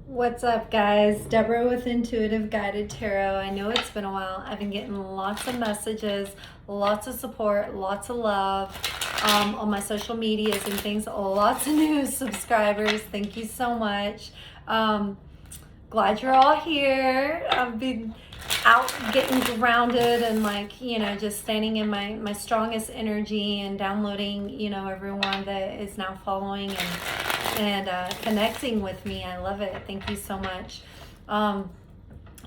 What's up, guys? Deborah with Intuitive Guided Tarot. I know it's been a while. I've been getting lots of messages, lots of support, lots of love on my social medias and things. Lots of new subscribers. Thank you so much. Glad you're all here. I've been out getting grounded and just standing in my strongest energy and downloading, everyone that is now following and connecting with me. I love it. Thank you so much.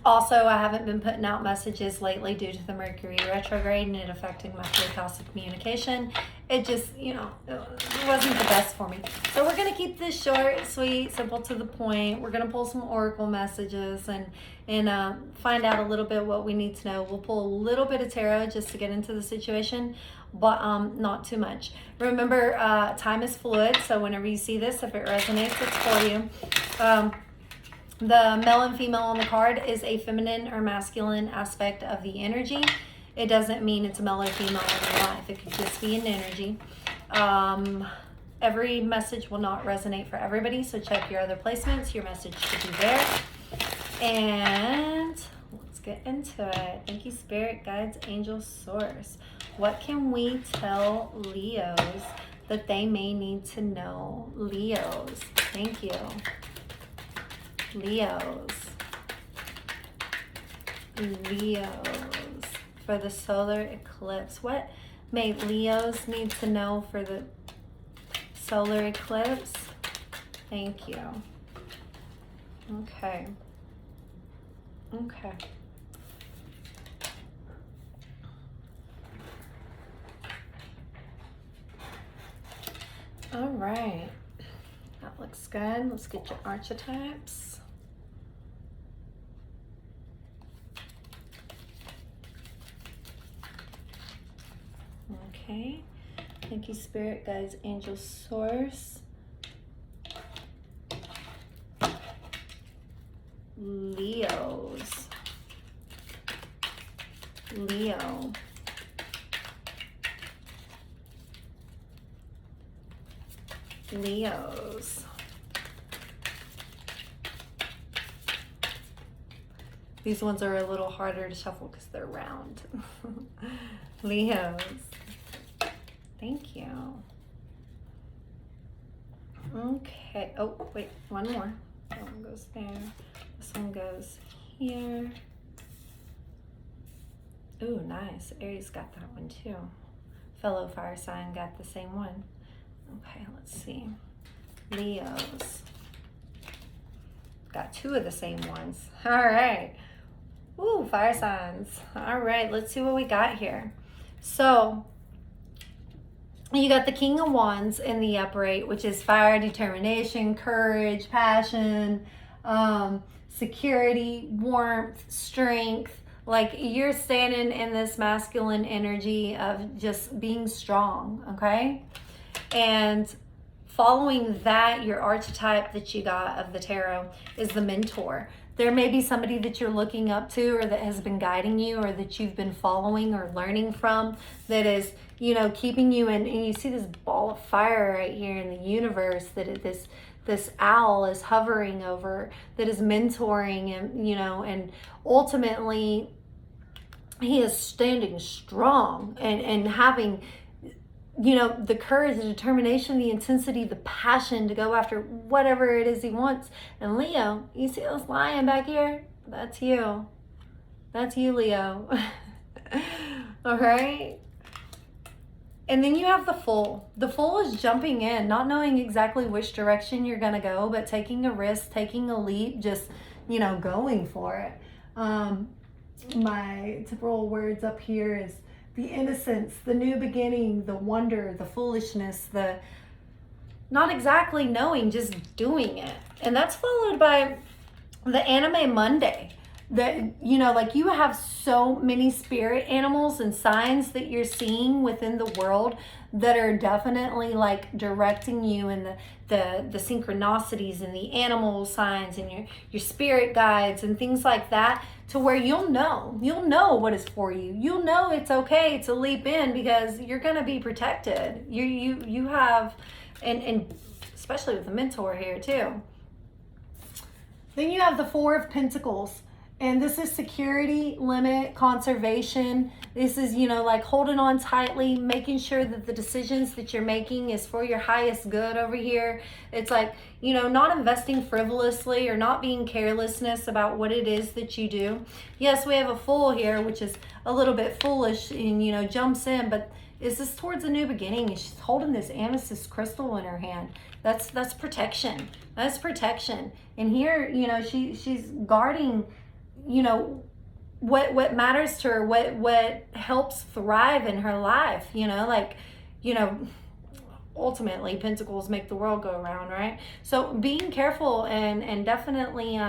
Also, I haven't been putting out messages lately due to the Mercury retrograde and it affecting my fourth house of communication. It just, it wasn't the best for me. So we're going to keep this short, sweet, simple, to the point. We're going to pull some oracle messages and find out a little bit what we need to know. We'll pull a little bit of tarot just to get into the situation, but not too much. Remember, time is fluid, so whenever you see this, if it resonates, it's for you. The male and female on the card is a feminine or masculine aspect of the energy. It doesn't mean it's a male or female in your life. It could just be an energy. Every message will not resonate for everybody, so check your other placements. Your message should be there. And let's get into it. Thank you, Spirit, Guides, Angels, Source. What can we tell Leos that they may need to know? Leos, thank you. Leos for the solar eclipse. What may Leos need to know for the solar eclipse? Thank you. Okay. All right. That looks good. Let's get your archetypes. Okay. Thank you, Spirit, Guides, Angels, Source. Leos. Leos. These ones are a little harder to shuffle because they're round. Leos. Thank you. Okay. Oh, wait. One more. That one goes there. This one goes here. Ooh, nice. Aries got that one too. Fellow fire sign got the same one. Okay, let's see. Leos. Got two of the same ones. All right. Ooh, fire signs. All right, let's see what we got here. So, you got the King of Wands in the upright, which is fire, determination, courage, passion, security, warmth, strength. Like, you're standing in this masculine energy of just being strong, okay? And following that, your archetype that you got of the tarot is the mentor. There may be somebody that you're looking up to or that has been guiding you or that you've been following or learning from that is, keeping you in. And you see this ball of fire right here in the universe that this owl is hovering over, that is mentoring and, and ultimately he is standing strong and having, the courage, the determination, the intensity, the passion to go after whatever it is he wants. And Leo, you see this lion back here? That's you. That's you, Leo. All right. And then you have the Fool. The Fool is jumping in, not knowing exactly which direction you're going to go, but taking a risk, taking a leap, just, going for it. My temporal words up here is the innocence, the new beginning, the wonder, the foolishness, the not exactly knowing, just doing it. And that's followed by the Anime Monday. That, you have so many spirit animals and signs that you're seeing within the world that are definitely directing you in the synchronicities and the animal signs and your spirit guides and things like that, to where you'll know what is for you. You'll know it's okay to leap in because you're going to be protected. You have, and especially with the mentor here too. Then you have the Four of Pentacles. And this is security, limit, conservation. This is, you know, like holding on tightly, making sure that the decisions that you're making is for your highest good over here. It's like, you know, not investing frivolously or not being carelessness about what it is that you do. Yes, we have a Fool here, which is a little bit foolish and, you know, jumps in, but is this towards a new beginning? And she's holding this amethyst crystal in her hand. That's protection. That's protection. And here, you know, she's guarding, you know, what matters to her, what helps thrive in her life, you know, like, you know, ultimately pentacles make the world go around, right? So being careful and definitely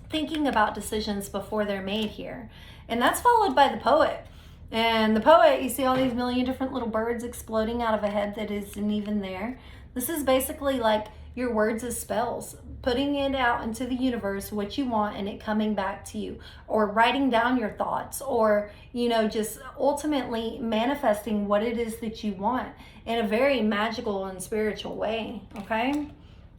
thinking about decisions before they're made here. And that's followed by the Poet. And the Poet, you see all these million different little birds exploding out of a head that isn't even there. This is basically like your words as spells, putting it out into the universe, what you want, and it coming back to you, or writing down your thoughts, or, you know, just ultimately manifesting what it is that you want in a very magical and spiritual way, okay?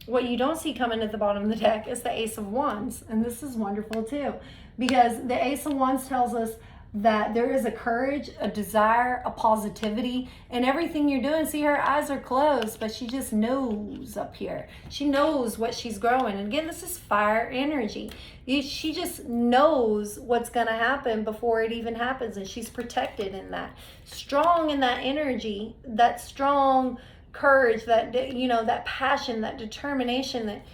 What you don't see coming at the bottom of the deck is the Ace of Wands, and this is wonderful too, because the Ace of Wands tells us that there is a courage, a desire, a positivity in everything you're doing. See, her eyes are closed, but she just knows up here. She knows what she's growing. And again, this is fire energy. She just knows what's going to happen before it even happens, and she's protected in that. Strong in that energy, that strong courage, that, you know, that passion, that determination, that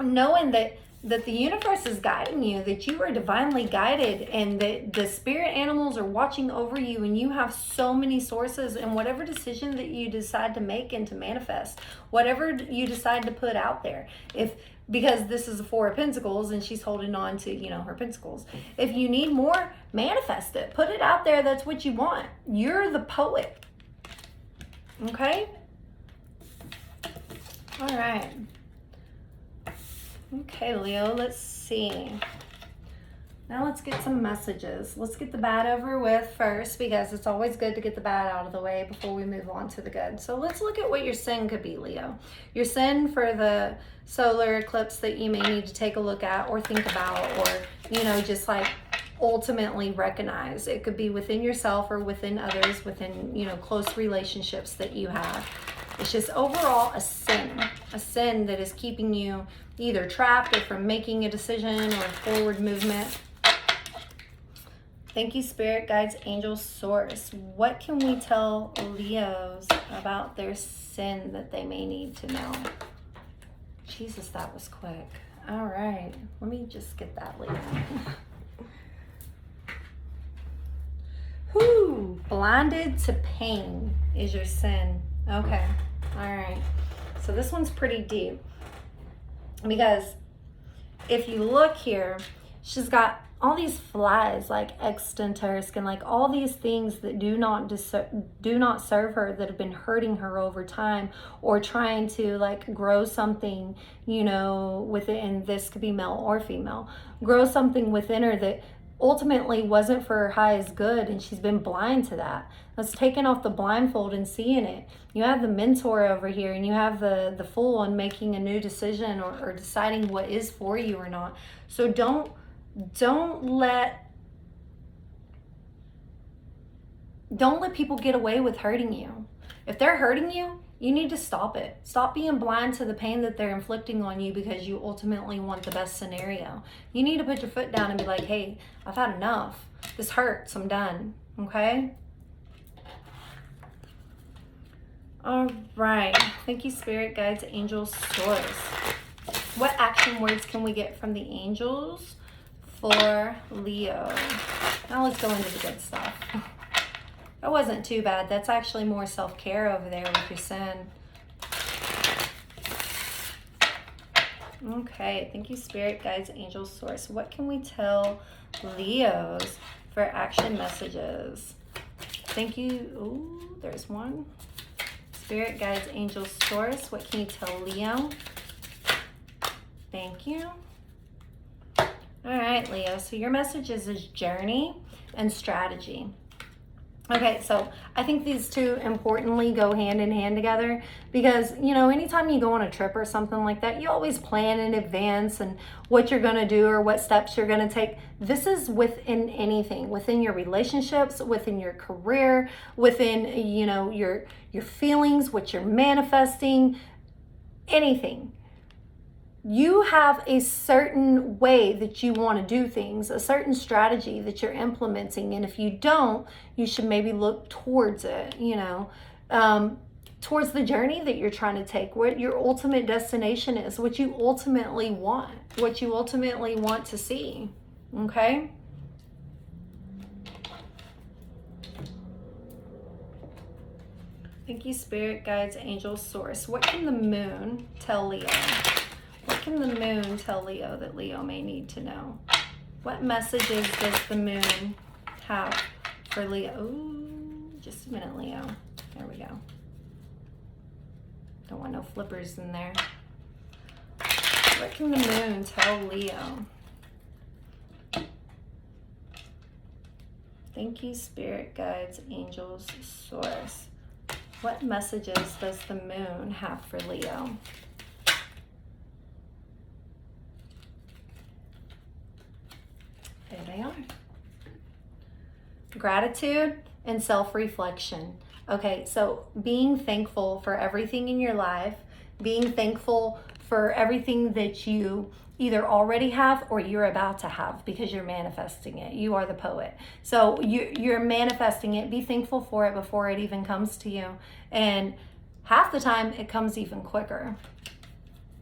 knowing that the universe is guiding you, that you are divinely guided, and that the spirit animals are watching over you, and you have so many sources, and whatever decision that you decide to make and to manifest, whatever you decide to put out there, because this is a Four of Pentacles and she's holding on to, you know, her pentacles. If you need more, manifest it. Put it out there. That's what you want. You're the Poet. Okay? All right. Okay, Leo, let's see. Now let's get some messages. Let's get the bad over with first, because it's always good to get the bad out of the way before we move on to the good. So let's look at what your sin could be, Leo. Your sin for the solar eclipse that you may need to take a look at or think about, or, you know, just like ultimately recognize. It could be within yourself or within others, within, you know, close relationships that you have. It's just overall a sin that is keeping you either trapped or from making a decision or forward movement. Thank you, Spirit, Guides, Angels, Source. What can we tell Leos about their sin that they may need to know? Jesus, that was quick. All right, let me just get that, Leo. Whew, blinded to pain is your sin. Okay, all right. So this one's pretty deep, because if you look here, she's got all these flies like etched into her skin, like all these things that do not serve her, that have been hurting her over time, or trying to like grow something, you know, within, and this could be male or female, grow something within her that ultimately wasn't for her highest good, and she's been blind to that. That's taking off the blindfold and seeing it. You have the Mentor over here, and you have the Fool on making a new decision, or deciding what is for you or not. So don't let people get away with hurting you. If they're hurting you, you need to stop it. Stop being blind to the pain that they're inflicting on you, because you ultimately want the best scenario. You need to put your foot down and be like, hey, I've had enough. This hurts. I'm done. Okay? All right. Thank you, Spirit, Guides, Angels, Source. What action words can we get from the angels for Leo? Now let's go into the good stuff. That wasn't too bad. That's actually more self-care over there with your sin. Okay, thank you, Spirit, Guides, Angels, Source. What can we tell Leos for action messages? Thank you. Ooh, there's one. Spirit, Guides, Angels, Source. What can you tell Leo? Thank you. All right, Leo. So your messages is journey and strategy. Okay, so I think these two importantly go hand in hand together because, you know, anytime you go on a trip or something like that, you always plan in advance and what you're going to do or what steps you're going to take. This is within anything, within your relationships, within your career, within, you know, your feelings, what you're manifesting, anything. You have a certain way that you want to do things, a certain strategy that you're implementing. And if you don't, you should maybe look towards it, you know, towards the journey that you're trying to take, what your ultimate destination is, what you ultimately want to see. Okay. Thank you, Spirit, Guides, Angels, Source. What can the moon tell Leo? What can the moon tell Leo that Leo may need to know? What messages does the moon have for Leo? Ooh, just a minute, Leo. There we go. Don't want no flippers in there. What can the moon tell Leo? Thank you, Spirit, Guides, Angels, Source. What messages does the moon have for Leo? There they are. Gratitude and self-reflection. Okay, so being thankful for everything in your life, being thankful for everything that you either already have or you're about to have because you're manifesting it. You are the poet. So you're manifesting it. Be thankful for it before it even comes to you. And half the time it comes even quicker.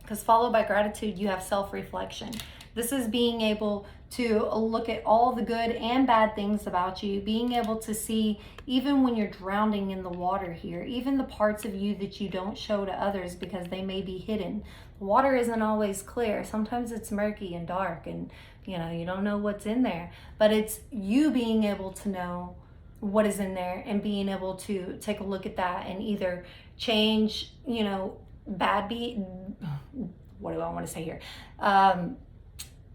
Because followed by gratitude, you have self-reflection. This is being able to look at all the good and bad things about you, being able to see even when you're drowning in the water here, even the parts of you that you don't show to others because they may be hidden. The water isn't always clear. Sometimes it's murky and dark and, you know, you don't know what's in there. But it's you being able to know what is in there and being able to take a look at that and either change, you know, what do I want to say here?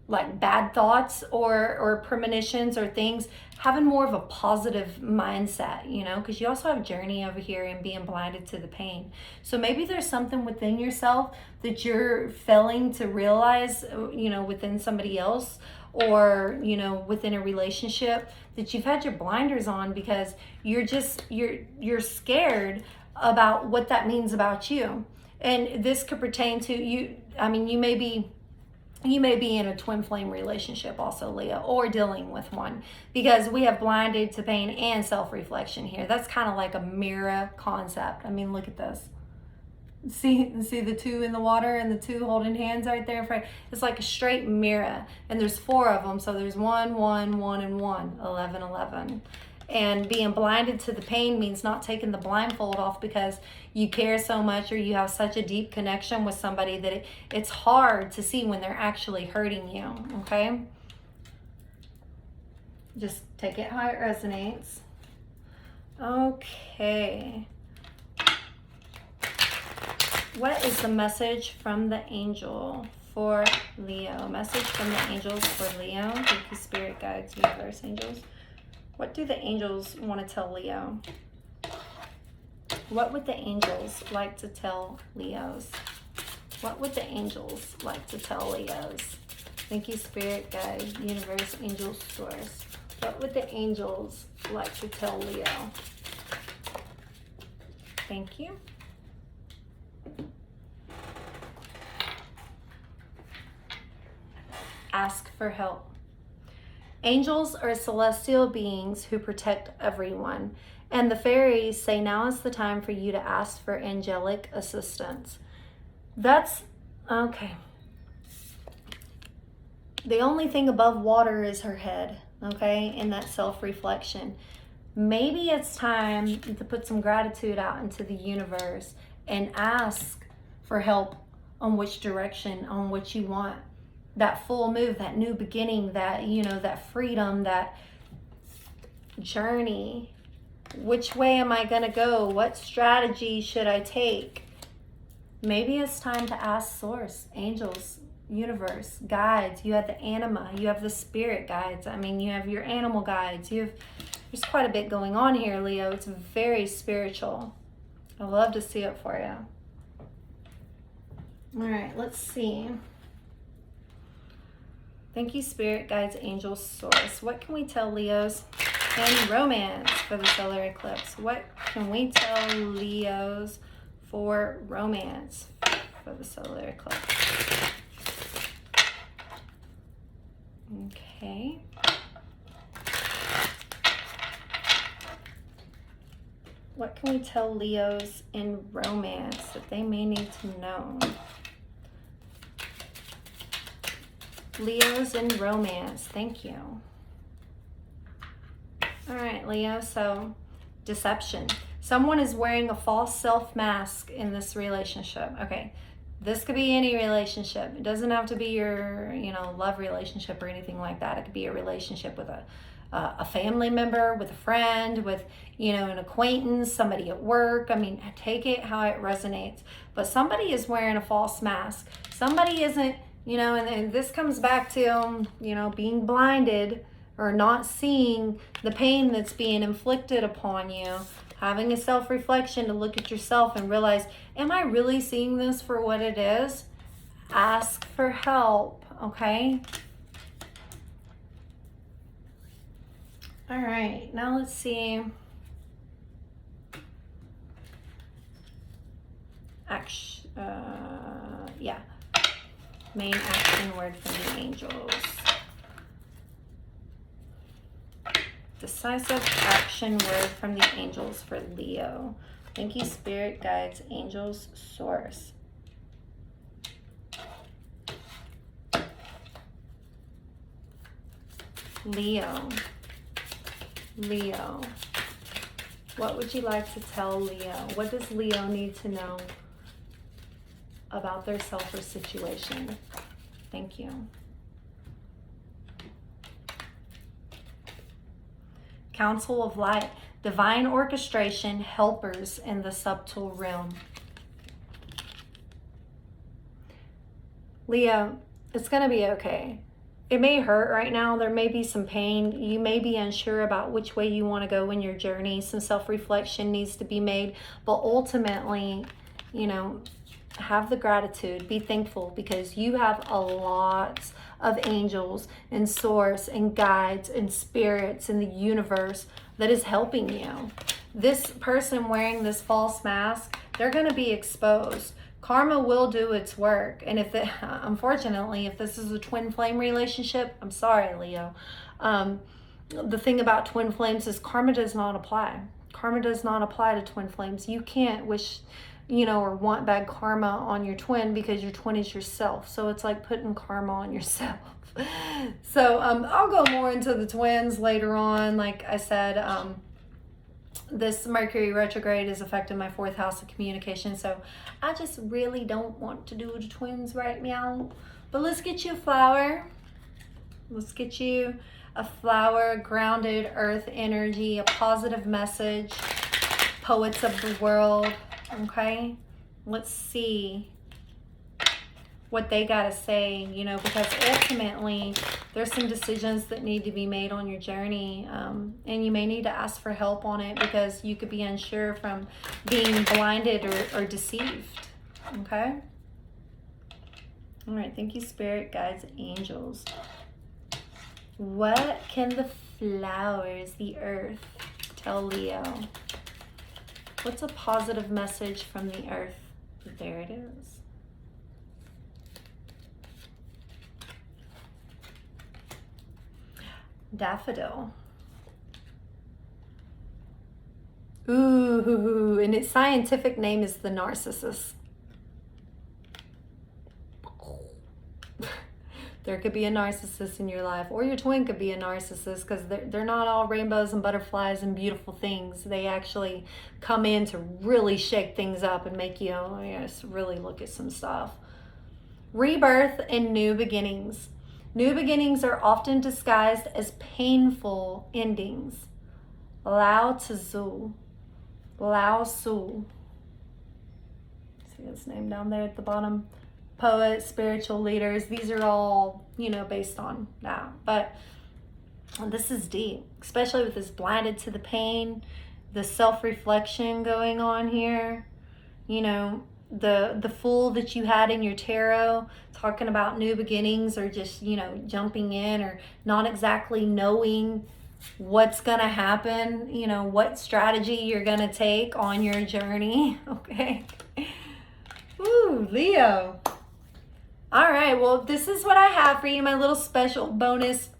Like bad thoughts or premonitions or things, having more of a positive mindset, you know, because you also have journey over here and being blinded to the pain. So maybe there's something within yourself that you're failing to realize, you know, within somebody else or, you know, within a relationship that you've had your blinders on because you're scared about what that means about you. And this could pertain to you. I mean, you may be in a twin flame relationship also, Leo, or dealing with one because we have blinded to pain and self-reflection here. That's kind of like a mirror concept. I mean, look at this. See the two in the water and the two holding hands right there? It's like a straight mirror and there's 4 of them. So there's 1, 1, 1, and 1, 11, 11. And being blinded to the pain means not taking the blindfold off because you care so much or you have such a deep connection with somebody that it's hard to see when they're actually hurting you, okay? Just take it how it resonates. Okay. What is the message from the angel for Leo? Message from the angels for Leo. Thank you, Spirit, Guides, Universe, Angels. What do the angels want to tell Leo? What would the angels like to tell Leos? What would the angels like to tell Leos? Thank you, Spirit, Guide, Universe, Angels, Source. What would the angels like to tell Leo? Thank you. Ask for help. Angels are celestial beings who protect everyone, and the fairies say now is the time for you to ask for angelic assistance. That's okay. The only thing above water is her head, okay, and that self-reflection. Maybe it's time to put some gratitude out into the universe and ask for help on which direction, on what you want. That full move, that new beginning, that, you know, that freedom, that journey. Which way am I going to go? What strategy should I take? Maybe it's time to ask Source, angels, universe, guides. You have the anima, you have the spirit guides. I mean, you have your animal guides, you have There's quite a bit going on here, Leo. It's very spiritual. I love to see it for you. All right, let's see. Thank you, Spirit, Guides, Angels, Source. What can we tell Leos in romance for the solar eclipse? What can we tell Leos for romance for the solar eclipse? Okay. What can we tell Leos in romance that they may need to know? Leos in romance. Thank you. All right, Leo. So, deception. Someone is wearing a false self mask in this relationship. Okay. This could be any relationship. It doesn't have to be your, love relationship or anything like that. It could be a relationship with a family member, with a friend, with, an acquaintance, somebody at work. I mean, take it how it resonates. But somebody is wearing a false mask. Somebody isn't, and this comes back to, being blinded or not seeing the pain that's being inflicted upon you. Having a self-reflection to look at yourself and realize, am I really seeing this for what it is? Ask for help, okay? All right, now let's see. Main action word from the angels. Decisive action word from the angels for Leo. Thank you, Spirit, Guides, Angels, Source. Leo. What would you like to tell Leo? What does Leo need to know about their self or situation? Thank you. Council of Light, divine orchestration, helpers in the subtle realm. Leo, it's going to be okay. It may hurt right now. There may be some pain. You may be unsure about which way you want to go in your journey. Some self-reflection needs to be made. But ultimately, have the gratitude. Be thankful because you have a lot of angels and source and guides and spirits in the universe that is helping you. This person wearing this false mask, they're going to be exposed. Karma will do its work. And unfortunately, if this is a twin flame relationship, I'm sorry, Leo. The thing about twin flames is karma does not apply. Karma does not apply to twin flames. You can't wish, or want bad karma on your twin because your twin is yourself. So it's like putting karma on yourself. So I'll go more into the twins later on. Like I said, this Mercury retrograde is affecting my 4th house of communication. So I just really don't want to do the twins right now. But let's get you a flower. Let's get you a flower, grounded earth energy, a positive message, poets of the world. Okay, let's see what they got to say, because ultimately there's some decisions that need to be made on your journey, and you may need to ask for help on it because you could be unsure from being blinded or deceived. Okay. All right. Thank you, Spirit, Guides, Angels. What can the flowers, the earth, tell Leo? What's a positive message from the earth? There it is. Daffodil. Ooh, and its scientific name is the narcissus. There could be a narcissist in your life, or your twin could be a narcissist, because they're not all rainbows and butterflies and beautiful things. They actually come in to really shake things up and make you really look at some stuff. Rebirth and new beginnings. New beginnings are often disguised as painful endings. Lao Tzu. See his name down there at the bottom. Poets, spiritual leaders, these are all, based on that. But And this is deep, especially with this blinded to the pain, the self-reflection going on here. You know, the fool that you had in your tarot, talking about new beginnings, or just, you know, jumping in, or not exactly knowing what's gonna happen, you know, what strategy you're gonna take on your journey. Okay. Ooh, Leo. All right, well, this is what I have for you, my little special bonus.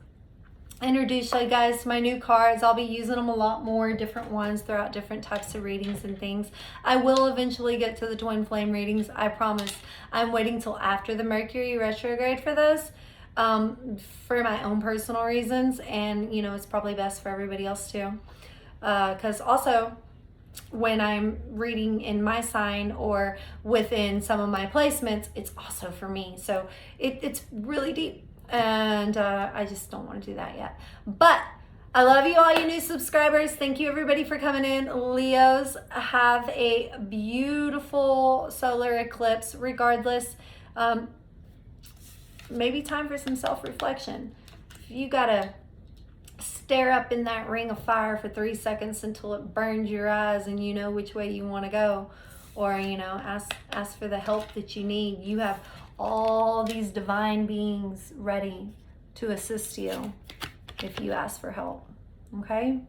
Introduce you guys to my new cards. I'll be using them a lot more, different ones throughout different types of readings and things. I will eventually get to the twin flame readings, I promise. I'm waiting till after the Mercury retrograde for those, for my own personal reasons, and you know, it's probably best for everybody else too, because also when I'm reading in my sign or within some of my placements, it's also for me, so it's really deep. And I just don't want to do that yet. But I love you, all you new subscribers. Thank you, everybody, for coming in. Leos, have a beautiful solar eclipse. Regardless, maybe time for some self-reflection. You gotta stare up in that ring of fire for 3 seconds until it burns your eyes and you know which way you want to go, or you know, ask for the help that you need. You have all these divine beings ready to assist you if you ask for help. Okay?